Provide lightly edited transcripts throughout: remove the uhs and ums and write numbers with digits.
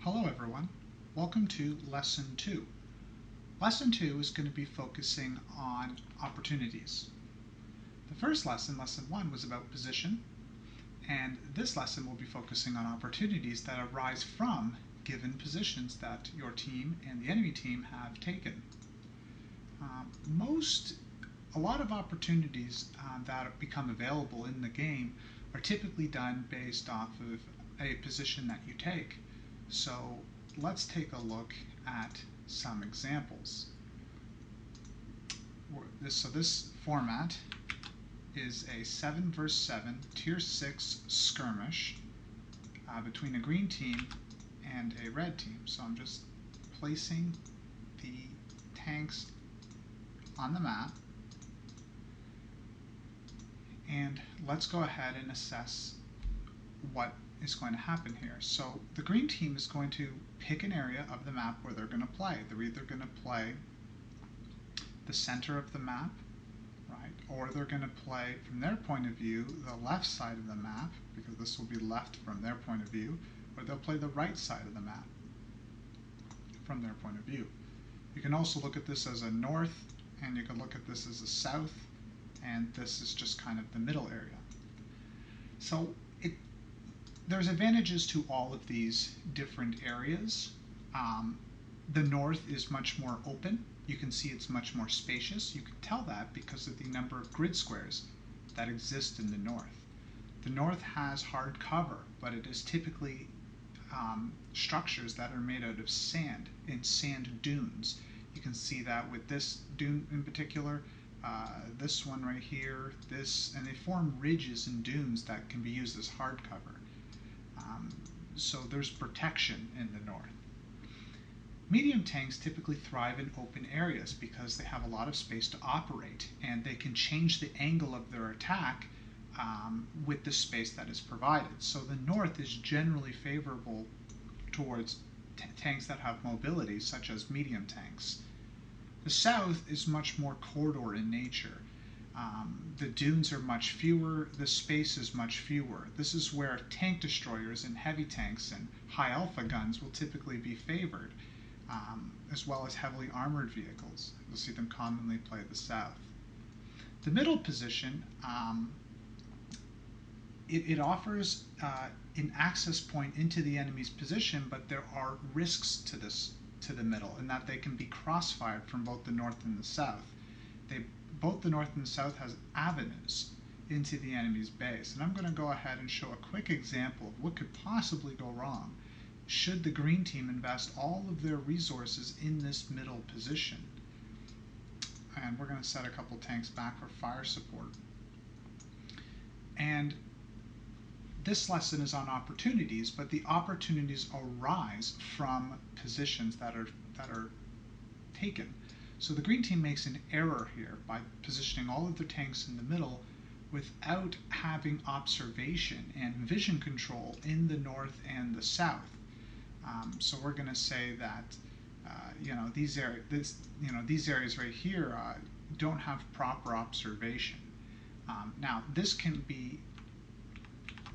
Hello everyone, welcome to Lesson 2. Lesson 2 is going to be focusing on opportunities. The first lesson, Lesson 1, was about position, and this lesson will be focusing on opportunities that arise from given positions that your team and the enemy team have taken. A lot of opportunities that become available in the game are typically done based off of a position that you take. So let's take a look at some examples. This format is a 7 vs 7 tier 6 skirmish between a green team and a red team. So I'm just placing the tanks on the map, and let's go ahead and assess what is going to happen here. So the green team is going to pick an area of the map where they're going to play. They're either going to play the center of the map, right, or they're going to play, from their point of view, the left side of the map, because this will be left from their point of view, or they'll play the right side of the map from their point of view. You can also look at this as a north, and you can look at this as a south, and this is just kind of the middle area. So there's advantages to all of these different areas. The north is much more open. You can see it's much more spacious. You can tell that because of the number of grid squares that exist in the north. The north has hard cover, but it is typically structures that are made out of sand, in sand dunes. You can see that with this dune in particular, this one right here, and they form ridges and dunes that can be used as hard cover. So there's protection in the north. Medium tanks typically thrive in open areas because they have a lot of space to operate, and they can change the angle of their attack with the space that is provided. So the north is generally favorable towards tanks that have mobility, such as medium tanks. The south is much more corridor in nature. The dunes are much fewer, the space is much fewer. This is where tank destroyers and heavy tanks and high alpha guns will typically be favored, as well as heavily armored vehicles. You'll see them commonly play the south. The middle position, it offers an access point into the enemy's position, but there are risks to the middle, in that they can be crossfired from both the north and the south. Both the north and the south has avenues into the enemy's base, and I'm going to go ahead and show a quick example of what could possibly go wrong should the green team invest all of their resources in this middle position. And we're going to set a couple tanks back for fire support. And this lesson is on opportunities, but the opportunities arise from positions that are taken. So the green team makes an error here by positioning all of their tanks in the middle without having observation and vision control in the north and the south. So we're going to say that these areas right here don't have proper observation. Now this can be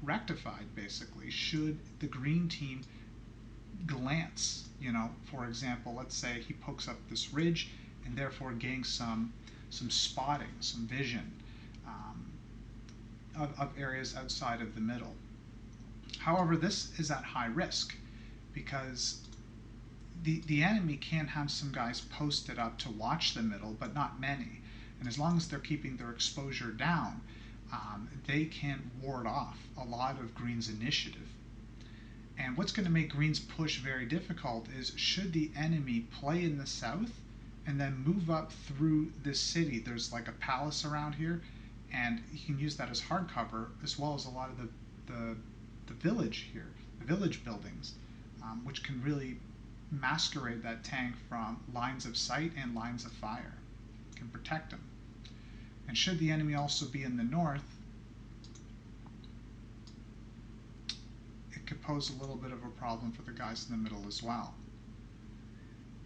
rectified basically should the green team glance. For example, let's say he pokes up this ridge and therefore gains some spotting, some vision of areas outside of the middle. However, this is at high risk because the enemy can have some guys posted up to watch the middle, but not many. And as long as they're keeping their exposure down, they can ward off a lot of green's initiative. And what's going to make green's push very difficult is should the enemy play in the south and then move up through this city. There's like a palace around here, and you can use that as hard cover, as well as a lot of the village here, the village buildings, which can really masquerade that tank from lines of sight and lines of fire. It can protect them. And should the enemy also be in the north, it could pose a little bit of a problem for the guys in the middle as well.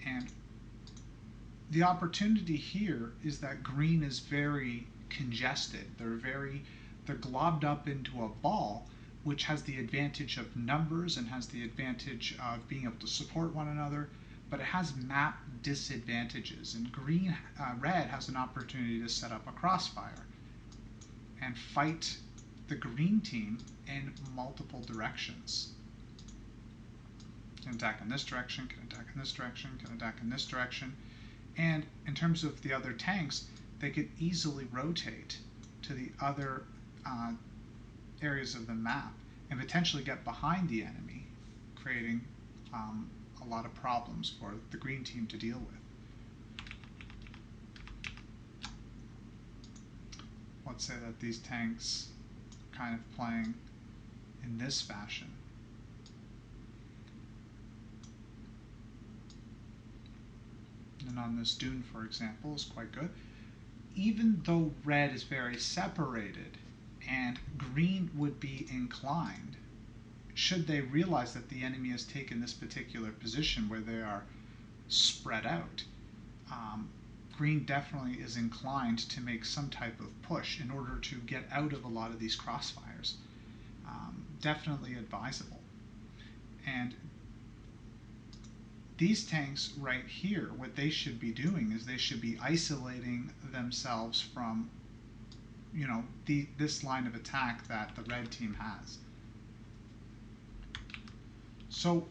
And the opportunity here is that green is very congested. They're globbed up into a ball, which has the advantage of numbers and has the advantage of being able to support one another, but it has map disadvantages. And red has an opportunity to set up a crossfire and fight the green team in multiple directions. Can attack in this direction, can attack in this direction, can attack in this direction. And in terms of the other tanks, they could easily rotate to the other areas of the map and potentially get behind the enemy, creating a lot of problems for the green team to deal with. Let's say that these tanks are kind of playing in this fashion. And on this dune, for example, is quite good. Even though red is very separated and green would be inclined, should they realize that the enemy has taken this particular position where they are spread out, green definitely is inclined to make some type of push in order to get out of a lot of these crossfires. Definitely advisable. And these tanks right here, what they should be doing is they should be isolating themselves from, this line of attack that the red team has. So,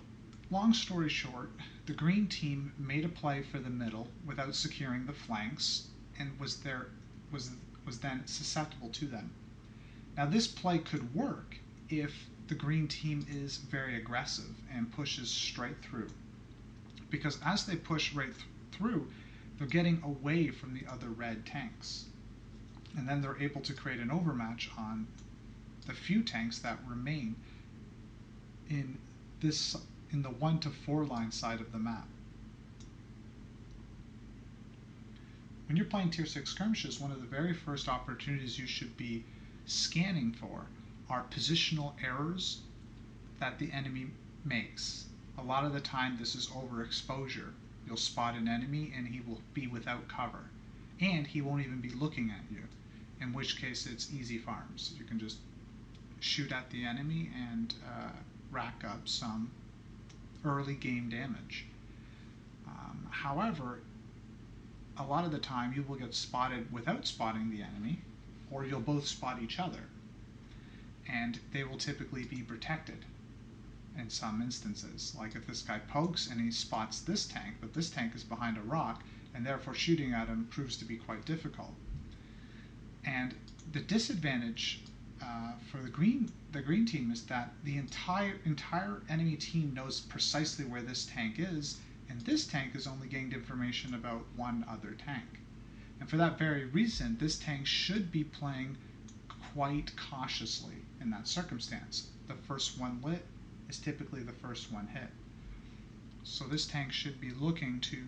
long story short, the green team made a play for the middle without securing the flanks and was then susceptible to them. Now, this play could work if the green team is very aggressive and pushes straight through, because as they push right through, they're getting away from the other red tanks, and then they're able to create an overmatch on the few tanks that remain in the 1 to 4 line side of the map. When you're playing Tier 6 skirmishes, one of the very first opportunities you should be scanning for are positional errors that the enemy makes. A lot of the time this is overexposure. You'll spot an enemy and he will be without cover, and he won't even be looking at you, in which case it's easy farms. You can just shoot at the enemy and rack up some early game damage. However, a lot of the time you will get spotted without spotting the enemy, or you'll both spot each other, and they will typically be protected in some instances. Like if this guy pokes and he spots this tank, but this tank is behind a rock, and therefore shooting at him proves to be quite difficult. And the disadvantage for the green team is that the entire enemy team knows precisely where this tank is, and this tank has only gained information about one other tank. And for that very reason, this tank should be playing quite cautiously in that circumstance. The first one lit is typically the first one hit. So this tank should be looking to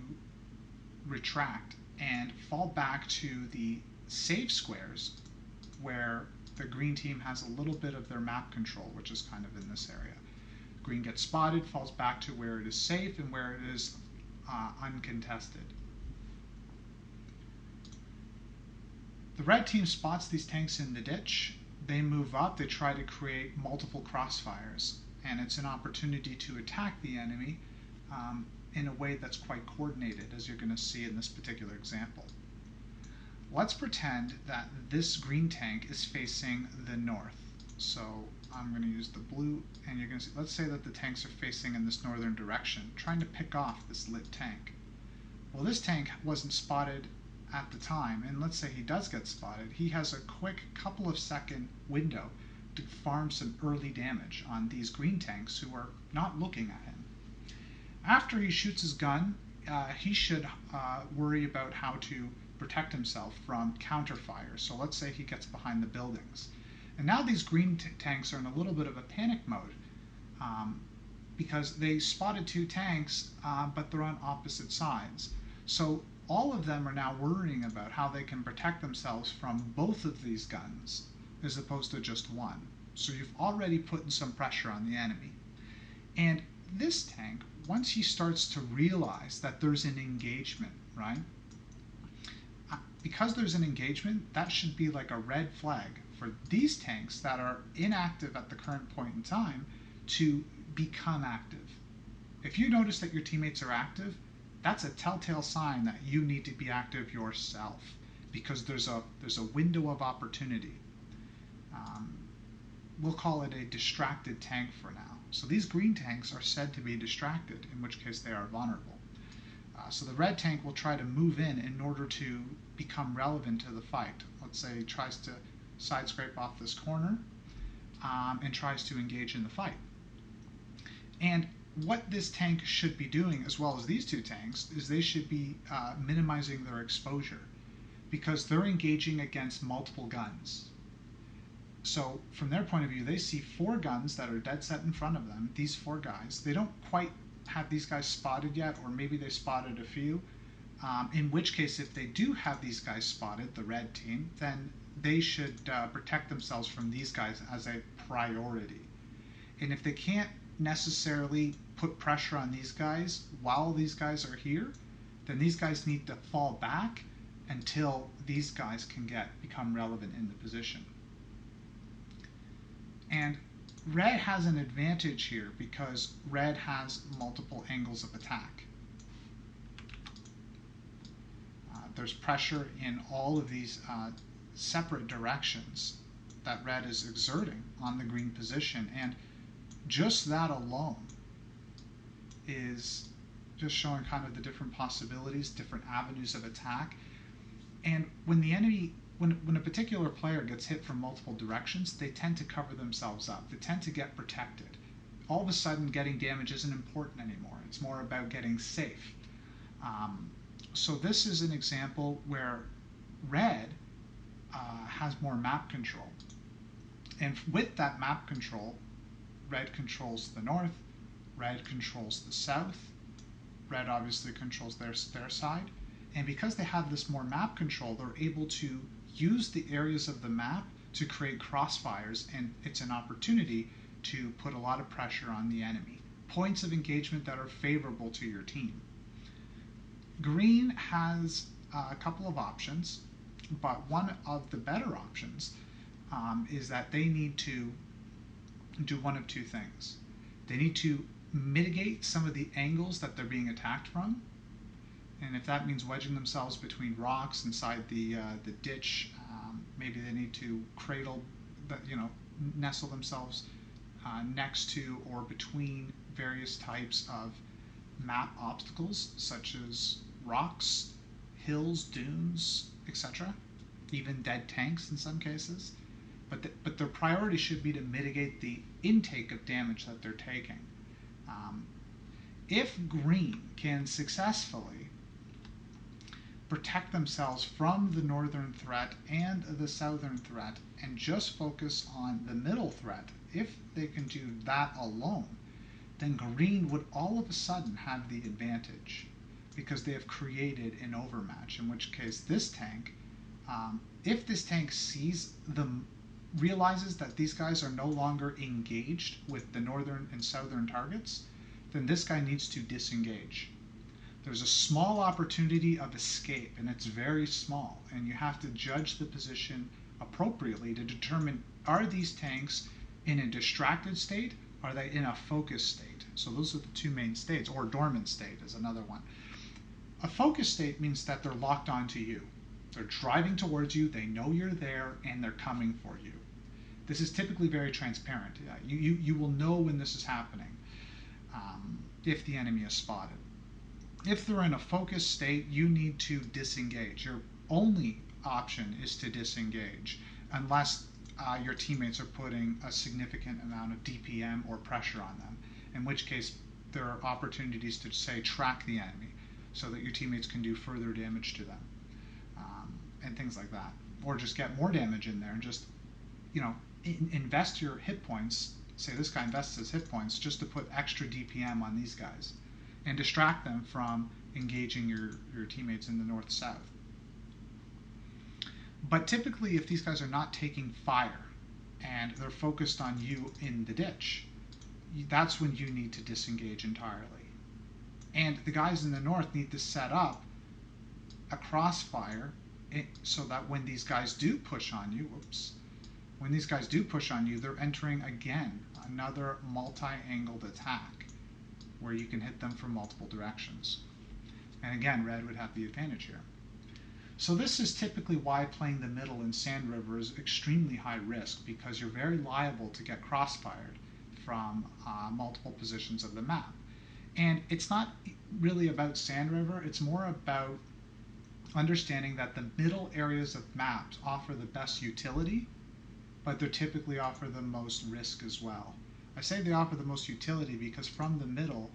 retract and fall back to the safe squares where the green team has a little bit of their map control, which is kind of in this area. Green gets spotted, falls back to where it is safe and where it is uncontested. The red team spots these tanks in the ditch. They move up, they try to create multiple crossfires, and it's an opportunity to attack the enemy in a way that's quite coordinated, as you're going to see in this particular example. Let's pretend that this green tank is facing the north. So I'm going to use the blue, and you're going to see, let's say that the tanks are facing in this northern direction, trying to pick off this lit tank. Well, this tank wasn't spotted at the time, and let's say he does get spotted. He has a quick couple of second window to farm some early damage on these green tanks who are not looking at him. After he shoots his gun, he should worry about how to protect himself from counterfire. So let's say he gets behind the buildings. And now these green tanks are in a little bit of a panic mode because they spotted two tanks, but they're on opposite sides. So all of them are now worrying about how they can protect themselves from both of these guns as opposed to just one. So you've already put some pressure on the enemy. And this tank, once he starts to realize that there's an engagement, right? Because there's an engagement, that should be like a red flag for these tanks that are inactive at the current point in time to become active. If you notice that your teammates are active, that's a telltale sign that you need to be active yourself, because there's a window of opportunity. We'll call it a distracted tank for now. So these green tanks are said to be distracted, in which case they are vulnerable. So the red tank will try to move in order to become relevant to the fight. Let's say he tries to side scrape off this corner and tries to engage in the fight. And what this tank should be doing, as well as these two tanks, is they should be minimizing their exposure, because they're engaging against multiple guns. So from their point of view, they see 4 guns that are dead set in front of them, these 4 guys. They don't quite have these guys spotted yet, or maybe they spotted a few. In which case, if they do have these guys spotted, the red team, then they should protect themselves from these guys as a priority. And if they can't necessarily put pressure on these guys while these guys are here, then these guys need to fall back until these guys can become relevant in the position. And red has an advantage here because red has multiple angles of attack. There's pressure in all of these separate directions that red is exerting on the green position, and just that alone is just showing kind of the different possibilities, different avenues of attack. And when the enemy, when a particular player gets hit from multiple directions, they tend to cover themselves up. They tend to get protected. All of a sudden, getting damage isn't important anymore. It's more about getting safe. So this is an example where red has more map control. And with that map control, red controls the north, red controls the south, red obviously controls their side. And because they have this more map control, they're able to use the areas of the map to create crossfires, and it's an opportunity to put a lot of pressure on the enemy. Points of engagement that are favorable to your team. Green has a couple of options, but one of the better options is that they need to do one of 2 things. They need to mitigate some of the angles that they're being attacked from, and if that means wedging themselves between rocks inside the ditch, maybe they need to nestle themselves next to or between various types of map obstacles, such as rocks, hills, dunes, etc., even dead tanks in some cases. But their priority should be to mitigate the intake of damage that they're taking. If green can successfully protect themselves from the northern threat and the southern threat and just focus on the middle threat, if they can do that alone, then green would all of a sudden have the advantage, because they have created an overmatch, in which case this tank, if this tank realizes that these guys are no longer engaged with the northern and southern targets, then this guy needs to disengage. There's a small opportunity of escape, and it's very small, and you have to judge the position appropriately to determine, are these tanks in a distracted state? Are they in a focused state? So those are the 2 main states, or dormant state is another one. A focused state means that they're locked onto you. They're driving towards you, they know you're there, and they're coming for you. This is typically very transparent. You will know when this is happening if the enemy is spotted. If they're in a focused state, you need to disengage. Your only option is to disengage, unless your teammates are putting a significant amount of DPM or pressure on them, in which case there are opportunities to, say, track the enemy so that your teammates can do further damage to them, and things like that. Or just get more damage in there and just, invest your hit points. Say this guy invests his hit points just to put extra DPM on these guys and distract them from engaging your teammates in the north-south. But typically, if these guys are not taking fire and they're focused on you in the ditch, that's when you need to disengage entirely. And the guys in the north need to set up a crossfire so that when these guys do push on you, when these guys do push on you, they're entering again another multi-angled attack where you can hit them from multiple directions. And again, red would have the advantage here. So this is typically why playing the middle in Sand River is extremely high risk, because you're very liable to get crossfired from multiple positions of the map. And it's not really about Sand River, it's more about understanding that the middle areas of maps offer the best utility, but they typically offer the most risk as well. I say they offer the most utility because from the middle,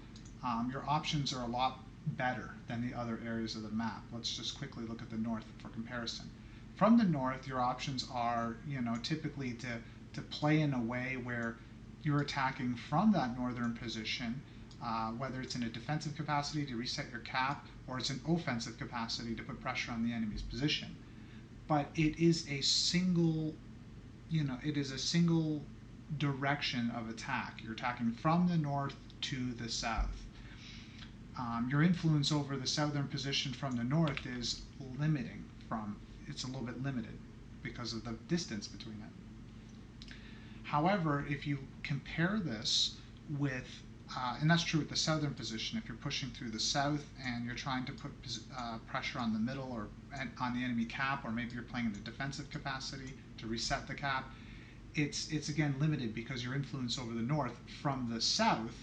your options are a lot better than the other areas of the map. Let's just quickly look at the north for comparison. From the north, your options are, typically to play in a way where you're attacking from that northern position, whether it's in a defensive capacity to reset your cap, or it's an offensive capacity to put pressure on the enemy's position. But it is a single, direction of attack. You're attacking from the north to the south. Your influence over the southern position from the north is it's a little bit limited because of the distance between it. However, if you compare this with, and that's true with the southern position, if you're pushing through the south and you're trying to put pressure on the middle or on the enemy cap, or maybe you're playing in the defensive capacity to reset the cap, it's again limited because your influence over the north from the south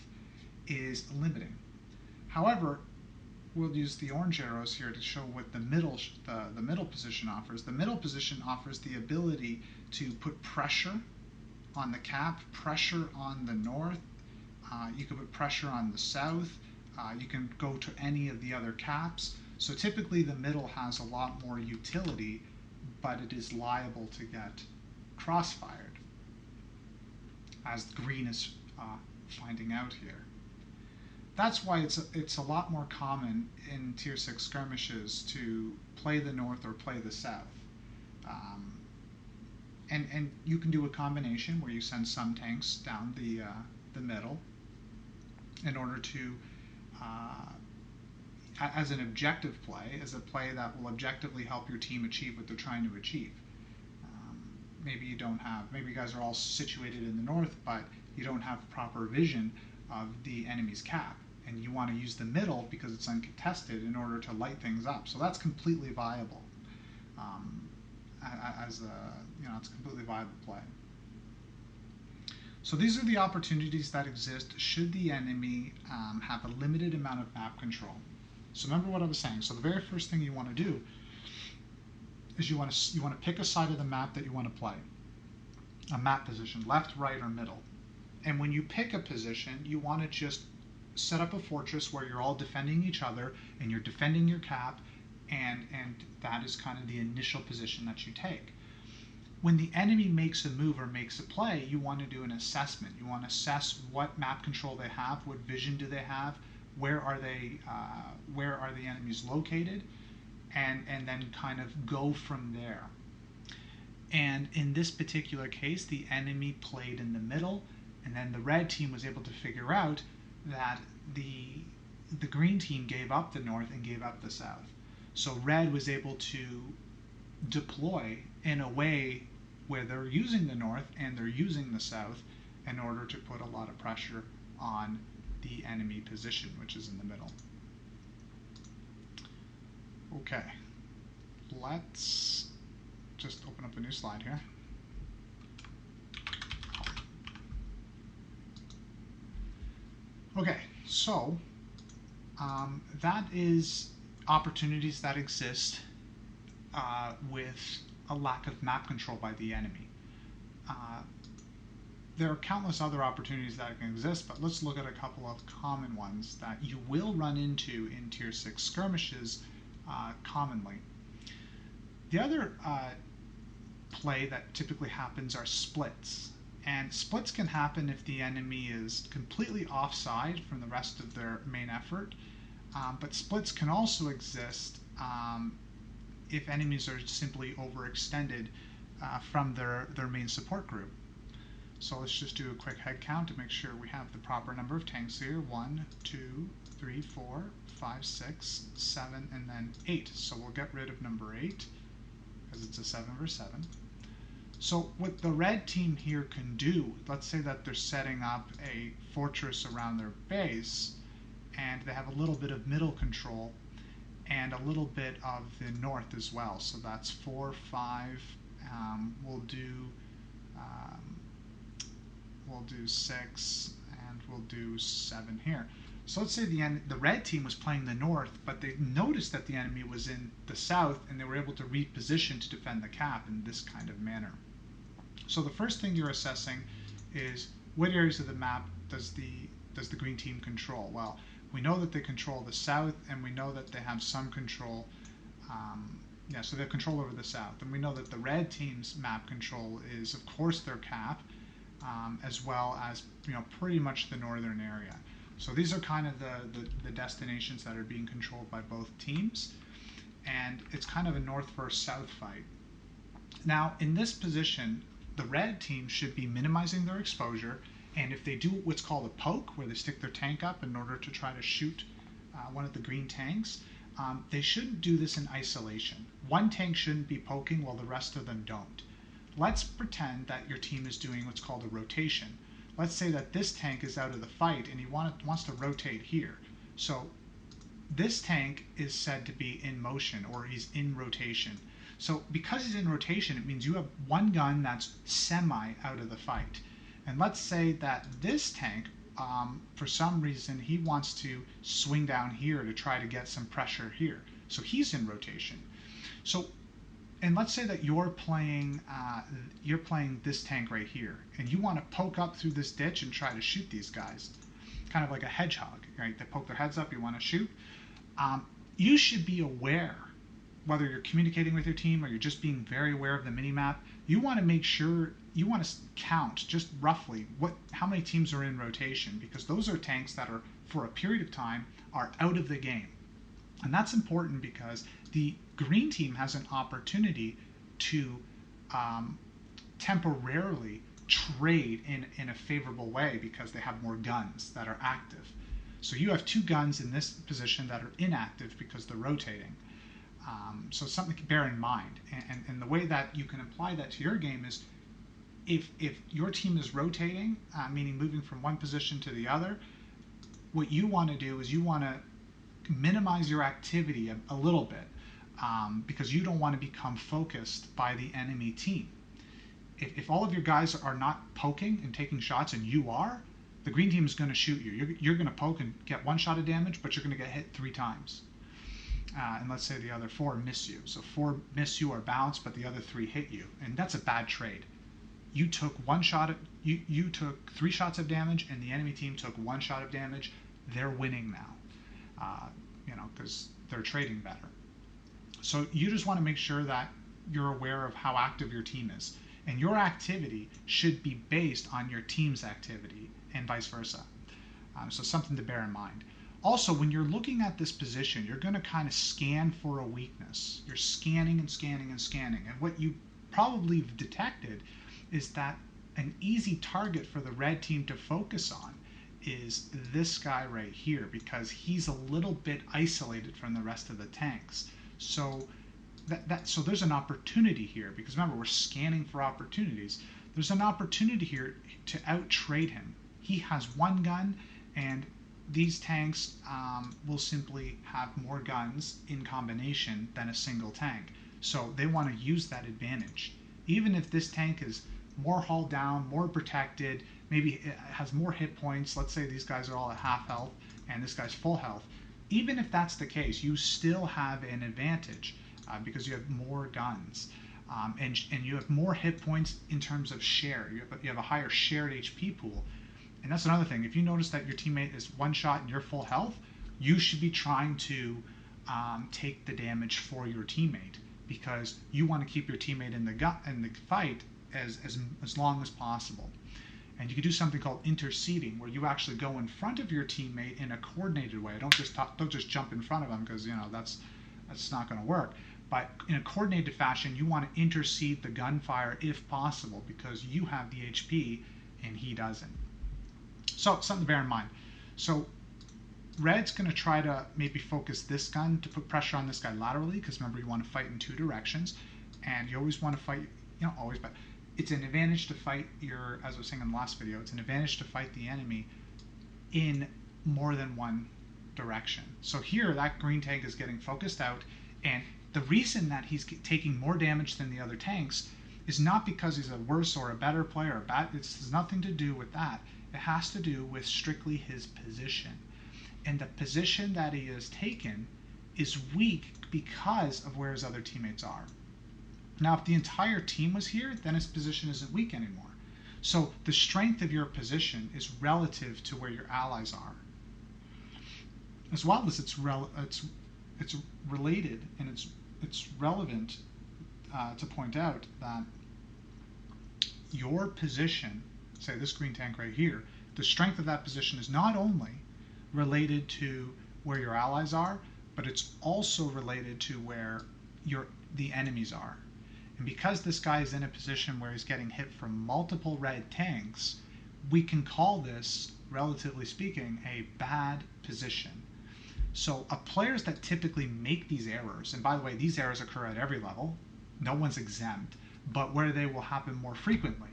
is limiting. However, we'll use the orange arrows here to show what the middle position offers. The middle position offers the ability to put pressure on the cap, pressure on the north. You can put pressure on the south. You can go to any of the other caps. So typically the middle has a lot more utility, but it is liable to get crossfired, as green is finding out here. That's why it's a lot more common in Tier 6 skirmishes to play the north or play the south. And you can do a combination where you send some tanks down the middle in order to, as an objective play, as a play that will objectively help your team achieve what they're trying to achieve. Maybe you guys are all situated in the north, but you don't have proper vision of the enemy's cap, and you want to use the middle because it's uncontested in order to light things up. So that's completely viable. It's a completely viable play. So these are the opportunities that exist should the enemy have a limited amount of map control. So remember what I was saying. So the very first thing you want to do is you want to pick a side of the map that you want to play, a map position, left, right, or middle. And when you pick a position, you want to just set up a fortress where you're all defending each other and you're defending your cap, and that is kind of the initial position that you take. When the enemy makes a move or makes a play, you want to do an assessment. You want to assess what map control they have, what vision do they have, where are the enemies located, and then kind of go from there. And in this particular case, the enemy played in the middle, and then the red team was able to figure out that the green team gave up the north and gave up the south. So red was able to deploy in a way where they're using the north and they're using the south in order to put a lot of pressure on the enemy position, which is in the middle. Okay, let's just open up a new slide here. Okay, so that is opportunities that exist with a lack of map control by the enemy. There are countless other opportunities that can exist, but let's look at a couple of common ones that you will run into in Tier 6 skirmishes commonly. The other play that typically happens are splits. And splits can happen if the enemy is completely offside from the rest of their main effort, but splits can also exist if enemies are simply overextended from their main support group. So let's just do a quick head count to make sure we have the proper number of tanks here. 1, 2, 3, 4, 5, 6, 7, and then 8. So we'll get rid of number 8 because it's a 7 over 7. So what the red team here can do, let's say that they're setting up a fortress around their base, and they have a little bit of middle control and a little bit of the north as well. So that's 4, 5. We'll do um, we'll do 6, and we'll do 7 here. So let's say the red team was playing the north, but they noticed that the enemy was in the south, and they were able to reposition to defend the cap in this kind of manner. So the first thing you're assessing is what areas of the map does the green team control? Well, we know that they control the south, and we know that they have some control. So they have control over the south, and we know that the red team's map control is, of course, their cap, as well as pretty much the northern area. So these are kind of the destinations that are being controlled by both teams, and it's kind of a north versus south fight. Now, in this position, the red team should be minimizing their exposure, and if they do what's called a poke, where they stick their tank up in order to try to shoot one of the green tanks, they shouldn't do this in isolation. One tank shouldn't be poking while the rest of them don't. Let's pretend that your team is doing what's called a rotation. Let's say that this tank is out of the fight and he wants to rotate here. So this tank is said to be in motion, or he's in rotation. So because he's in rotation, it means you have one gun that's semi out of the fight. And let's say that this tank, for some reason, he wants to swing down here to try to get some pressure here. So he's in rotation. So, and let's say that you're playing this tank right here, and you want to poke up through this ditch and try to shoot these guys, kind of like a hedgehog, right? They poke their heads up, you want to shoot. You should be aware, whether you're communicating with your team or you're just being very aware of the mini-map, you want to make sure, you want to count just roughly how many teams are in rotation, because those are tanks that are, for a period of time, are out of the game. And that's important because the green team has an opportunity to temporarily trade in a favorable way because they have more guns that are active. So you have 2 guns in this position that are inactive because they're rotating. So it's something to bear in mind. And the way that you can apply that to your game is if your team is rotating, meaning moving from one position to the other, what you want to do is you want to minimize your activity a little bit, because you don't want to become focused by the enemy team. If all of your guys are not poking and taking shots and you are, the green team is going to shoot you. You're going to poke and get 1 shot of damage, but you're going to get hit 3 times. And let's say the other 4 miss you. So 4 miss you or bounce, but the other 3 hit you. And that's a bad trade. You took 1 shot, you took 3 shots of damage, and the enemy team took 1 shot of damage. They're winning now, because they're trading better. So you just want to make sure that you're aware of how active your team is. And your activity should be based on your team's activity, and vice versa. So something to bear in mind. Also, when you're looking at this position, you're going to kind of scan for a weakness. You're scanning and scanning and scanning. And what you probably detected is that an easy target for the red team to focus on is this guy right here, because he's a little bit isolated from the rest of the tanks. So so there's an opportunity here, because remember, we're scanning for opportunities. There's an opportunity here to out-trade him. He has 1 gun, and these tanks will simply have more guns in combination than a single tank. So they want to use that advantage. Even if this tank is more hull down, more protected, maybe it has more hit points, let's say these guys are all at half health and this guy's full health, even if that's the case, you still have an advantage because you have more guns. And you have more hit points in terms of share. You have a higher shared HP pool. And that's another thing. If you notice that your teammate is 1 shot and you're full health, you should be trying to take the damage for your teammate, because you want to keep your teammate in the fight as long as possible. And you can do something called interceding, where you actually go in front of your teammate in a coordinated way. Don't just jump in front of them, because that's not going to work. But in a coordinated fashion, you want to intercede the gunfire if possible, because you have the HP and he doesn't. So something to bear in mind. So red's going to try to maybe focus this gun to put pressure on this guy laterally, because remember, you want to fight in 2 directions, and you always want to fight, always, but it's an advantage to fight your, as I was saying in the last video, it's an advantage to fight the enemy in more than one direction. So here, that green tank is getting focused out, and the reason that he's taking more damage than the other tanks is not because he's a worse or a better player. It has nothing to do with that. It has to do with strictly his position. And the position that he has taken is weak because of where his other teammates are. Now, if the entire team was here, then his position isn't weak anymore. So the strength of your position is relative to where your allies are, as well as it's related, and it's relevant to point out that your position, say this green tank right here, the strength of that position is not only related to where your allies are, but it's also related to where the enemies are. And because this guy is in a position where he's getting hit from multiple red tanks, we can call this, relatively speaking, a bad position. So players that typically make these errors, and by the way, these errors occur at every level, no one's exempt, but where they will happen more frequently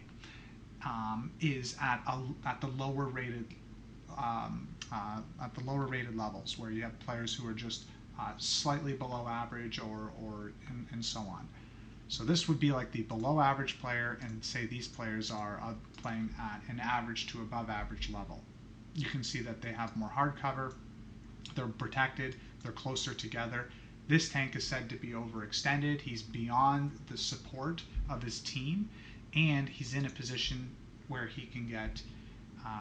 is at the lower rated levels, where you have players who are just slightly below average and so on. So this would be like the below average player, and say these players are playing at an average to above average level. You can see that they have more hard cover, they're protected, they're closer together. This tank is said to be overextended, he's beyond the support of his team, and he's in a position where he can get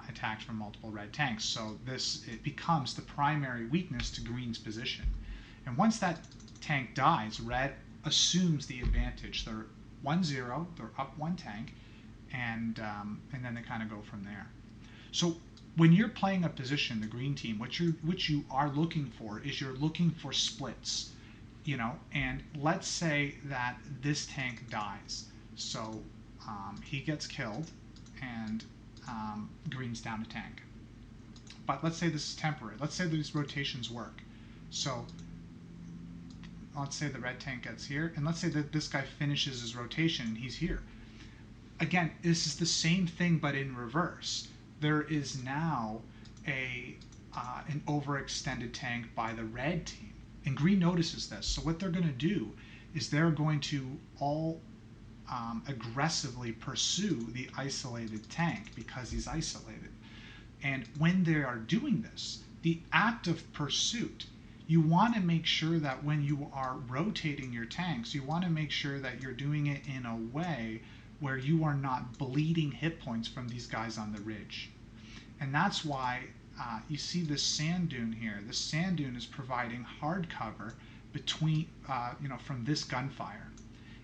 attacked from multiple red tanks. So it becomes the primary weakness to green's position. And once that tank dies, red assumes the advantage. They're 1-0, they're up one tank, and then they kind of go from there. So when you're playing a position, the green team, what you are looking for is you're looking for splits, and let's say that this tank dies. So he gets killed, and green's down a tank. But let's say this is temporary. Let's say these rotations work. So let's say the red tank gets here, and let's say that this guy finishes his rotation and he's here. Again, this is the same thing but in reverse. There is now an overextended tank by the red team, and green notices this. So what they're going to do is they're going to all aggressively pursue the isolated tank because he's isolated. And when they are doing this, the act of pursuit, you want to make sure that when you are rotating your tanks, you want to make sure that you're doing it in a way where you are not bleeding hit points from these guys on the ridge. And that's why you see this sand dune here. This sand dune is providing hard cover between, from this gunfire.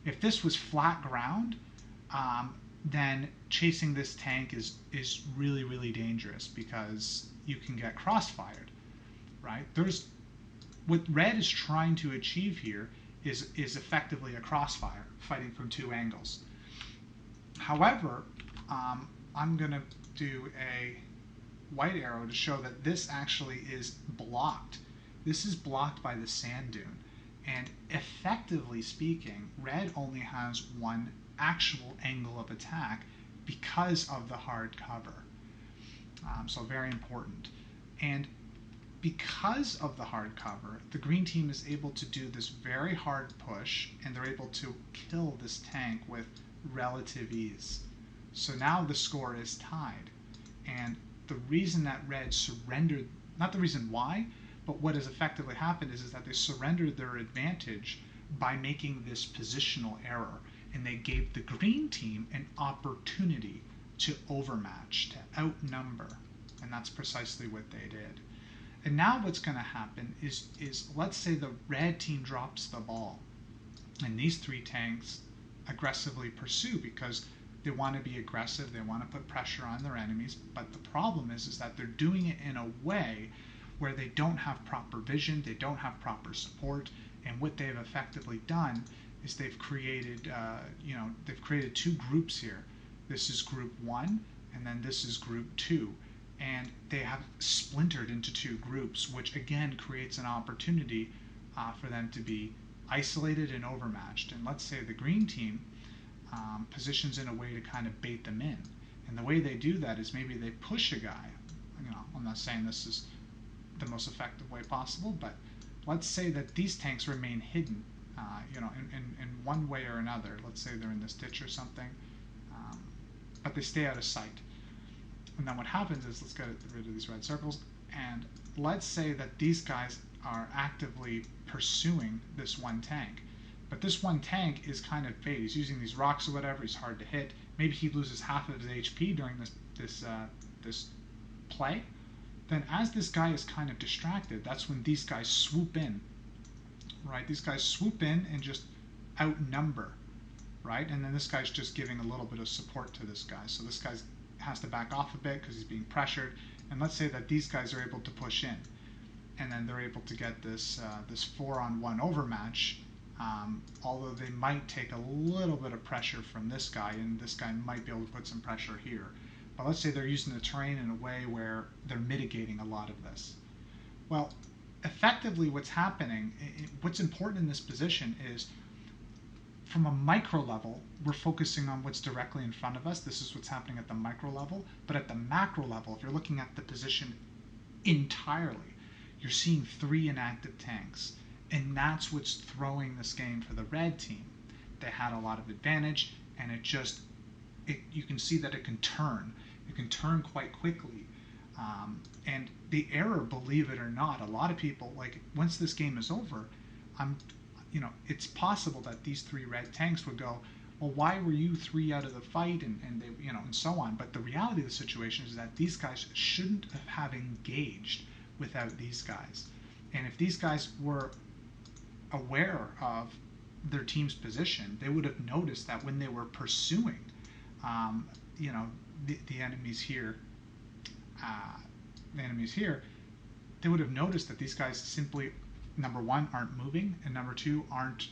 If this was flat ground, then chasing this tank is really, really dangerous because you can get crossfired, right? What red is trying to achieve here is effectively a crossfire, fighting from two angles. However, I'm going to do a white arrow to show that this actually is blocked. This is blocked by the sand dune. And effectively speaking, red only has one actual angle of attack because of the hard cover. So very important. And because of the hard cover, the green team is able to do this very hard push, and they're able to kill this tank with relative ease. So now the score is tied. And the reason that red surrendered, not the reason why, but what has effectively happened is that they surrendered their advantage by making this positional error, and they gave the green team an opportunity to overmatch, to outnumber, and that's precisely what they did. And now what's going to happen is let's say the red team drops the ball, and these three tanks aggressively pursue because they want to be aggressive, they want to put pressure on their enemies, but the problem is that they're doing it in a way where they don't have proper vision, they don't have proper support, and what they've effectively done is they've created two groups here. This is group 1, and then this is group 2. And they have splintered into two groups, which again creates an opportunity for them to be isolated and overmatched. And let's say the green team positions in a way to kind of bait them in. And the way they do that is maybe they push a guy. I'm not saying this is the most effective way possible, but let's say that these tanks remain hidden, in one way or another. Let's say they're in this ditch or something, but they stay out of sight. And then what happens is, let's get rid of these red circles, and let's say that these guys are actively pursuing this one tank. But this one tank is kind of bait. He's using these rocks or whatever. He's hard to hit. Maybe he loses half of his HP during this play. Then as this guy is kind of distracted, that's when these guys swoop in. Right? These guys swoop in and just outnumber. Right? And then this guy's just giving a little bit of support to this guy. So this guy has to back off a bit because he's being pressured. And let's say that these guys are able to push in. And then they're able to get this 4-on-1 overmatch. Although they might take a little bit of pressure from this guy, and this guy might be able to put some pressure here. But let's say they're using the terrain in a way where they're mitigating a lot of this. Well, effectively what's happening, what's important in this position is, from a micro level, we're focusing on what's directly in front of us. This is what's happening at the micro level. But at the macro level, if you're looking at the position entirely, you're seeing 3 inactive tanks. And that's what's throwing this game for the red team. They had a lot of advantage, and you can see that it can turn. It can turn quite quickly. And the error, believe it or not, a lot of people, like, once this game is over, it's possible that these 3 red tanks would go, well, why were you 3 out of the fight, and they, and so on. But the reality of the situation is that these guys shouldn't have engaged without these guys. And if these guys were aware of their team's position, they would have noticed that when they were pursuing, the enemies here, they would have noticed that these guys simply, number one, aren't moving, and number two, aren't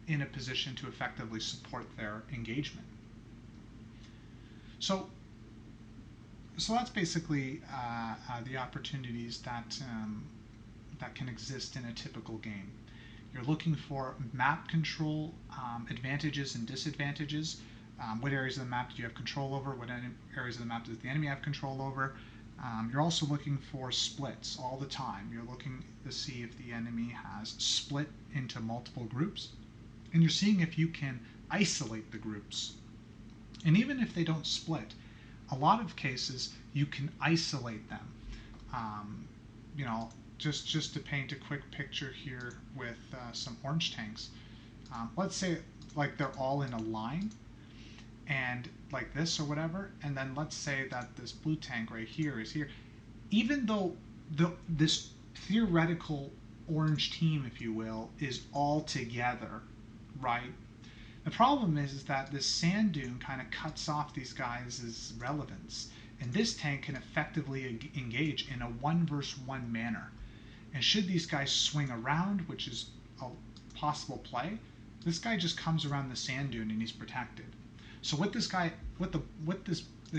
in a position to effectively support their engagement. So that's basically the opportunities that can exist in a typical game. You're looking for map control, advantages and disadvantages. What areas of the map do you have control over? What areas of the map does the enemy have control over? You're also looking for splits all the time. You're looking to see if the enemy has split into multiple groups. And you're seeing if you can isolate the groups. And even if they don't split, a lot of cases you can isolate them. Just to paint a quick picture here with some orange tanks. Let's say like they're all in a line, and like this or whatever, and then let's say that this blue tank right here is here. Even though this theoretical orange team, if you will, is all together, right? The problem is that this sand dune kind of cuts off these guys' relevance, and this tank can effectively engage in a 1-versus-1 manner. And should these guys swing around, which is a possible play, this guy just comes around the sand dune and he's protected. So what this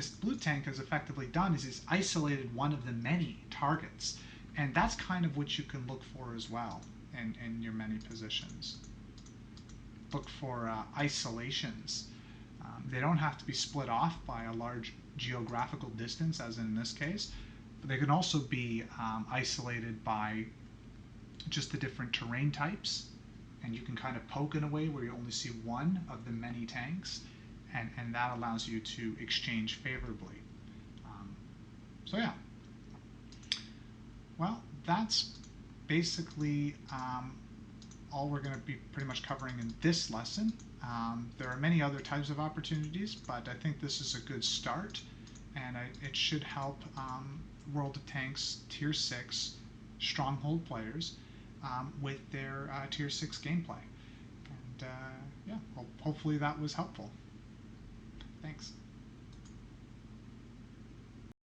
blue tank has effectively done is he's isolated one of the many targets, and that's kind of what you can look for as well in your many positions. Look for isolations. They don't have to be split off by a large geographical distance, as in this case, but they can also be isolated by just the different terrain types, and you can kind of poke in a way where you only see one of the many tanks, and that allows you to exchange favorably. So yeah. Well, that's basically all we're going to be pretty much covering in this lesson. There are many other types of opportunities, but I think this is a good start, and it should help World of Tanks Tier 6 Stronghold players with their Tier 6 gameplay. And yeah, hopefully that was helpful. Thanks.